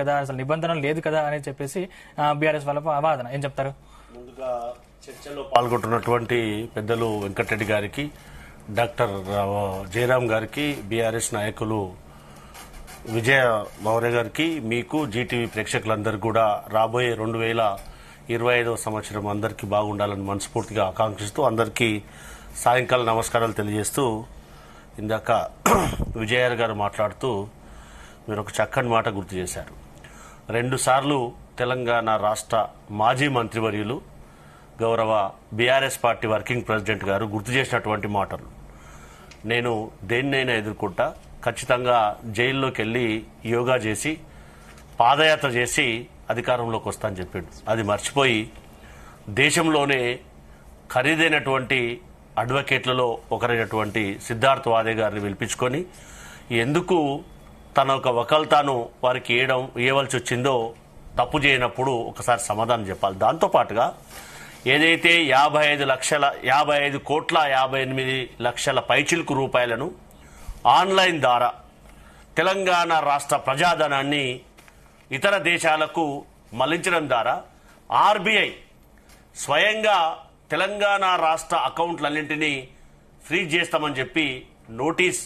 కదా, అసలు నిబంధనలు లేదు కదా అని చెప్పేసి బీఆర్ఎస్ వాళ్ళ వాదన. ఏం చెప్తారు? ముందుగా చర్చలో పాల్గొంటున్నటువంటి పెద్దలు వెంకటరెడ్డి గారికి, డాక్టర్ జయరాం గారికి, బీఆర్ఎస్ నాయకులు విజయ మౌర్య గారికి, మీకు జీటీవీ ప్రేక్షకులందరూ కూడా రాబోయే 2025వ సంవత్సరం అందరికీ బాగుండాలని మనస్ఫూర్తిగా ఆకాంక్షిస్తూ అందరికీ సాయంకాలం నమస్కారాలు తెలియజేస్తూ, ఇందాక విజయ గారు మాట్లాడుతూ మీరు ఒక చక్కని మాట గుర్తు చేశారు. 2 సార్లు తెలంగాణ రాష్ట్ర మాజీ మంత్రివర్యులు గౌరవ బీఆర్ఎస్ పార్టీ వర్కింగ్ ప్రెసిడెంట్ గారు గుర్తు చేసినటువంటి మాటలు, నేను దేన్నైనా ఎదుర్కొంటా, ఖచ్చితంగా జైల్లోకి వెళ్ళి యోగా చేసి పాదయాత్ర చేసి అధికారంలోకి వస్తా అని చెప్పాడు. అది మర్చిపోయి దేశంలోనే ఖరీదైనటువంటి అడ్వకేట్లలో ఒకరైనటువంటి సిద్ధార్థ్ వాదే గారిని పిలిపించుకొని ఎందుకు తన ఒక వకల్తాను వారికి ఇవ్వవలసి వచ్చిందో తప్పు చేయనప్పుడు ఒకసారి సమాధానం చెప్పాలి. దాంతోపాటుగా ఏదైతే 55,58,00,000 పైచిలుకు రూపాయలను ఆన్లైన్ ద్వారా తెలంగాణ రాష్ట్ర ప్రజాధనాన్ని ఇతర దేశాలకు మళ్లించడం ద్వారా ఆర్బీఐ స్వయంగా తెలంగాణ రాష్ట్ర అకౌంట్లన్నింటినీ ఫ్రీజ్ చేస్తామని చెప్పి నోటీస్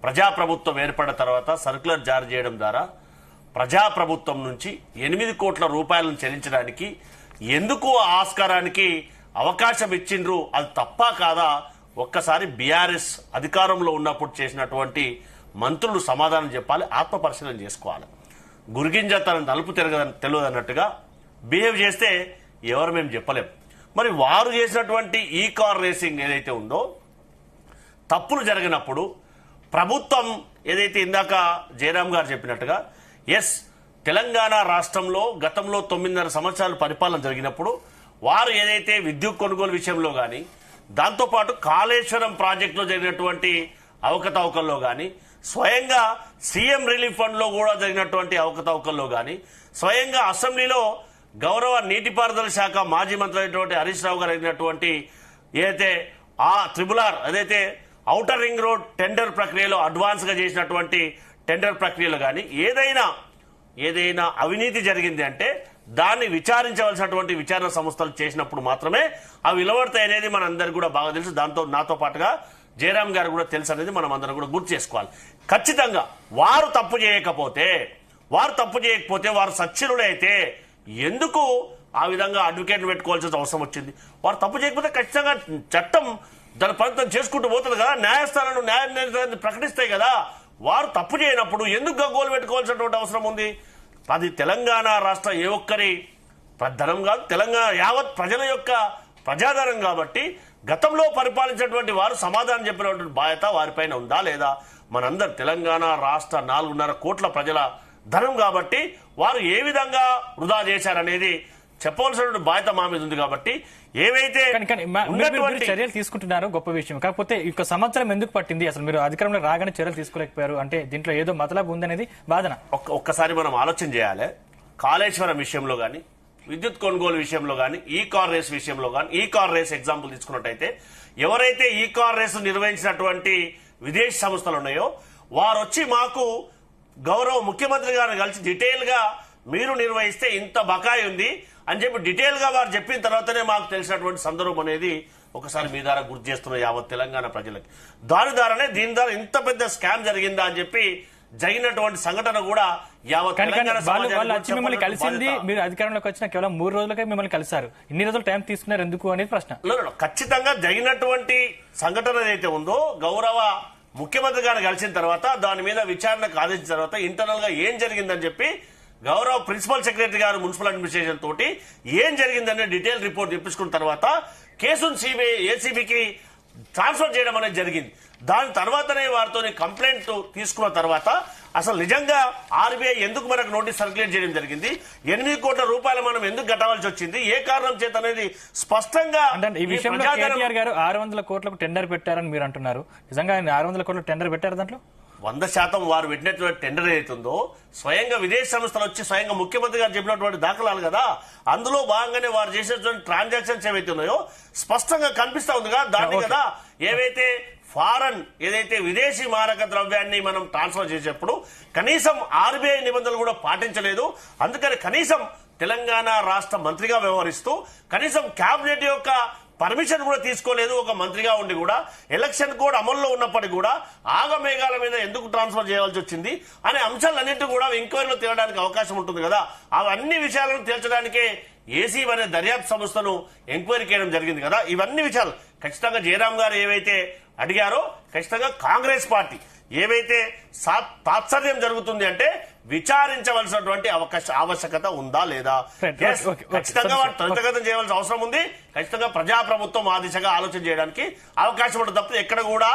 ప్రజాప్రభుత్వం ఏర్పడిన తర్వాత సర్క్యులర్ జారీ చేయడం ద్వారా ప్రజాప్రభుత్వం నుంచి 8 కోట్ల రూపాయలను చెల్లించడానికి ఎందుకు ఆస్కారానికి అవకాశం ఇచ్చిండ్రు, అది తప్పా కాదా? ఒక్కసారి బీఆర్ఎస్ అధికారంలో ఉన్నప్పుడు చేసినటువంటి మంత్రులు సమాధానం చెప్పాలి, ఆత్మపరిశీలన చేసుకోవాలి. గురిగింజ తన నలుపు తెలియదు అన్నట్టుగా బిహేవ్ చేస్తే ఎవరు మేము చెప్పలేం. మరి వారు చేసినటువంటి ఈ కార్ రేసింగ్ ఏదైతే ఉందో, తప్పులు జరిగినప్పుడు ప్రభుత్వం ఏదైతే ఇందాక జయరాం గారు చెప్పినట్టుగా తెలంగాణ రాష్ట్రంలో గతంలో 9.5 సంవత్సరాలు పరిపాలన జరిగినప్పుడు వారు ఏదైతే విద్యుత్ కొనుగోలు విషయంలో కానీ, దాంతోపాటు కాళేశ్వరం ప్రాజెక్టులో జరిగినటువంటి అవకతవకల్లో కానీ, స్వయంగా సీఎం రిలీఫ్ ఫండ్ లో కూడా జరిగినటువంటి అవకతవకల్లో కానీ, స్వయంగా అసెంబ్లీలో గౌరవ నీటిపారుదల శాఖ మాజీ మంత్రి అయినటువంటి హరీష్ రావు గారు అయినటువంటి ఏదైతే త్రిబుల్-ఆర్ అదైతే ఔటర్ రింగ్ రోడ్ టెండర్ ప్రక్రియలో అడ్వాన్స్ గా చేసినటువంటి టెండర్ ప్రక్రియలో కానీ ఏదైనా అవినీతి జరిగింది అంటే దాన్ని విచారించవలసినటువంటి విచారణ సంస్థలు చేసినప్పుడు మాత్రమే అవి వెలువడతాయి అనేది మనందరికీ కూడా బాగా తెలుసు. దాంతో నాతో పాటుగా జయరాం గారు కూడా తెలుసు అనేది మనం అందరం కూడా గుర్తు చేసుకోవాలి. ఖచ్చితంగా వారు తప్పు చేయకపోతే వారు సచ్చిరుడైతే ఎందుకు ఆ విధంగా అడ్వకేట్ పెట్టుకోవాల్సిన అవసరం వచ్చింది? వారు తప్పు చేయకపోతే ఖచ్చితంగా చట్టం దాని ఫలితం చేసుకుంటూ పోతుంది కదా, న్యాయస్థానాలు న్యాయాన్ని ప్రకటిస్తాయి కదా. వారు తప్పు చేయనప్పుడు ఎందుకు గగ్గోలు పెట్టుకోవాల్సినటువంటి అవసరం ఉంది? అది తెలంగాణ రాష్ట్ర ఏ ఒక్కరి ధనం కాదు, తెలంగాణ యావత్ ప్రజల యొక్క ప్రజాధనం కాబట్టి గతంలో పరిపాలించినటువంటి వారు సమాధానం చెప్పినటువంటి బాధ్యత వారిపైన ఉందా లేదా? మనందరు తెలంగాణ రాష్ట్ర 4.5 కోట్ల ప్రజల ధనం కాబట్టి వారు ఏ విధంగా వృధా చేశారనేది చెప్పవలసిన బాధ్యత మా మీద ఉంది. కాబట్టి ఏవైతే చర్యలు తీసుకుంటున్నారో గొప్ప విషయం, కాకపోతే ఇక సంవత్సరం ఎందుకు పట్టింది? అసలు మీరు అధికారంలో రాగానే చర్యలు తీసుకోలేకపోయారు అంటే దీంట్లో ఏదో మతలబు ఉందనేది వాదన. ఒక్కసారి మనం ఆలోచన చేయాలి. కాళేశ్వరం విషయంలో కానీ, విద్యుత్ కొనుగోలు విషయంలో కానీ, ఈ కార్ రేస్ విషయంలో కానీ, ఈ కార్ రేస్ ఎగ్జాంపుల్ తీసుకున్నట్టయితే ఎవరైతే ఈ కార్ రేసు నిర్వహించినటువంటి విదేశీ సంస్థలు ఉన్నాయో వారు వచ్చి మాకు గౌరవ ముఖ్యమంత్రి గారిని కలిసి డీటెయిల్ గా మీరు నిర్వహిస్తే ఇంత బకాయి ఉంది అని చెప్పి డీటెయిల్ గా వారు చెప్పిన తర్వాతనే మాకు తెలిసినటువంటి సందర్భం అనేది ఒకసారి మీ ద్వారా గుర్తు చేస్తున్న యావత్ తెలంగాణ ప్రజలకి. దీని ద్వారా ఇంత పెద్ద స్కామ్ జరిగిందా అని చెప్పి జరిగినటువంటి సంఘటన కూడా యావత్ మిమ్మల్ని కలిసింది. మీరు అధికారంలోకి వచ్చిన కేవలం 3 రోజులకే మిమ్మల్ని కలిశారు, ఇన్ని రోజులు టైం తీసుకున్నారు ఎందుకు అనేది ప్రశ్న. ఖచ్చితంగా జరిగినటువంటి సంఘటన ఏదైతే ఉందో గౌరవ ముఖ్యమంత్రి గారిని కలిసిన తర్వాత దాని మీద విచారణకు ఆదేశించిన తర్వాత ఇంటర్నల్ గా ఏం జరిగిందని చెప్పి గౌరవ ప్రిన్సిపల్ సెక్రటరీ గారు మున్సిపల్ అడ్మినిస్ట్రేషన్ తోటి ఏం జరిగిందనే డీటెయిల్ రిపోర్ట్ తెప్పించుకున్న తర్వాత కేసును ఏసీబీకి ట్రాన్స్ఫర్ చేయడం అనేది జరిగింది. దాని తర్వాతనే వారితో కంప్లైంట్ తీసుకున్న తర్వాత అసలు నిజంగా ఆర్బీఐ ఎందుకు మనకు నోటీస్ సర్క్యులేట్ చేయడం జరిగింది, 8 కోట్ల రూపాయలు మనం ఎందుకు కట్టవలసి వచ్చింది, ఏ కారణం చేత అనేది స్పష్టంగా ఈ విషయంలో కేటీఆర్ గారు 600 కోట్లకు టెండర్ పెట్టారని మీరు అంటున్నారు. నిజంగా 600 కోట్ల టెండర్ పెట్టారు? దాంట్లో 100% వారు పెట్టినటువంటి టెండర్ ఏదైతుందో స్వయంగా విదేశీ సంస్థలు వచ్చి స్వయంగా ముఖ్యమంత్రి గారు చెప్పినటువంటి దాఖలాలు కదా, అందులో భాగంగానే వారు చేసినటువంటి ట్రాన్సాక్షన్స్ ఏవైతే ఉన్నాయో స్పష్టంగా కనిపిస్తా ఉంది కదా. దాన్ని కదా ఏవైతే ఫారెన్ ఏదైతే విదేశీ మారక ద్రవ్యాన్ని మనం ట్రాన్స్ఫర్ చేసేప్పుడు కనీసం ఆర్బీఐ నిబంధనలు కూడా పాటించలేదు. అందుకని కనీసం తెలంగాణ రాష్ట్ర మంత్రిగా వ్యవహరిస్తూ కనీసం కేబినెట్ యొక్క పర్మిషన్ కూడా తీసుకోలేదు. ఒక మంత్రిగా ఉండి కూడా ఎలక్షన్ కోడ్ అమల్లో ఉన్నప్పటికీ కూడా ఆగమేఘాల మీద ఎందుకు ట్రాన్స్ఫర్ చేయాల్సి వచ్చింది అనే అంశాలన్నింటి కూడా ఎంక్వైరీలో తేలడానికి అవకాశం ఉంటుంది కదా. అవన్నీ విషయాలను తేల్చడానికే ఏసీ అనే దర్యాప్తు సంస్థను ఎంక్వైరీ చేయడం జరిగింది కదా. ఇవన్నీ విషయాలు ఖచ్చితంగా జయరాం గారు ఏవైతే అడిగారో ఖచ్చితంగా కాంగ్రెస్ పార్టీ ఏవైతే తాత్సర్యం జరుగుతుంది అంటే విచారించవలసినటువంటి ఆవశ్యకత ఉందా లేదా, ఖచ్చితంగా వాటి త్వరితగతం చేయవలసిన అవసరం ఉంది. ఖచ్చితంగా ప్రజాప్రభుత్వం ఆ దిశగా ఆలోచన చేయడానికి అవకాశం ఉంటుంది తప్ప ఎక్కడ కూడా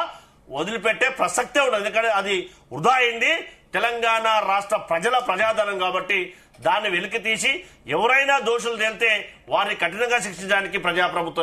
వదిలిపెట్టే ప్రసక్తే ఉండదు. ఎందుకంటే అది వృధా అయింది. తెలంగాణ రాష్ట్ర ప్రజల ప్రజాధనం కాబట్టి దాన్ని వెలికి తీసి ఎవరైనా దోషులు తేలితే వారిని కఠినంగా శిక్షించడానికి ప్రజాప్రభుత్వం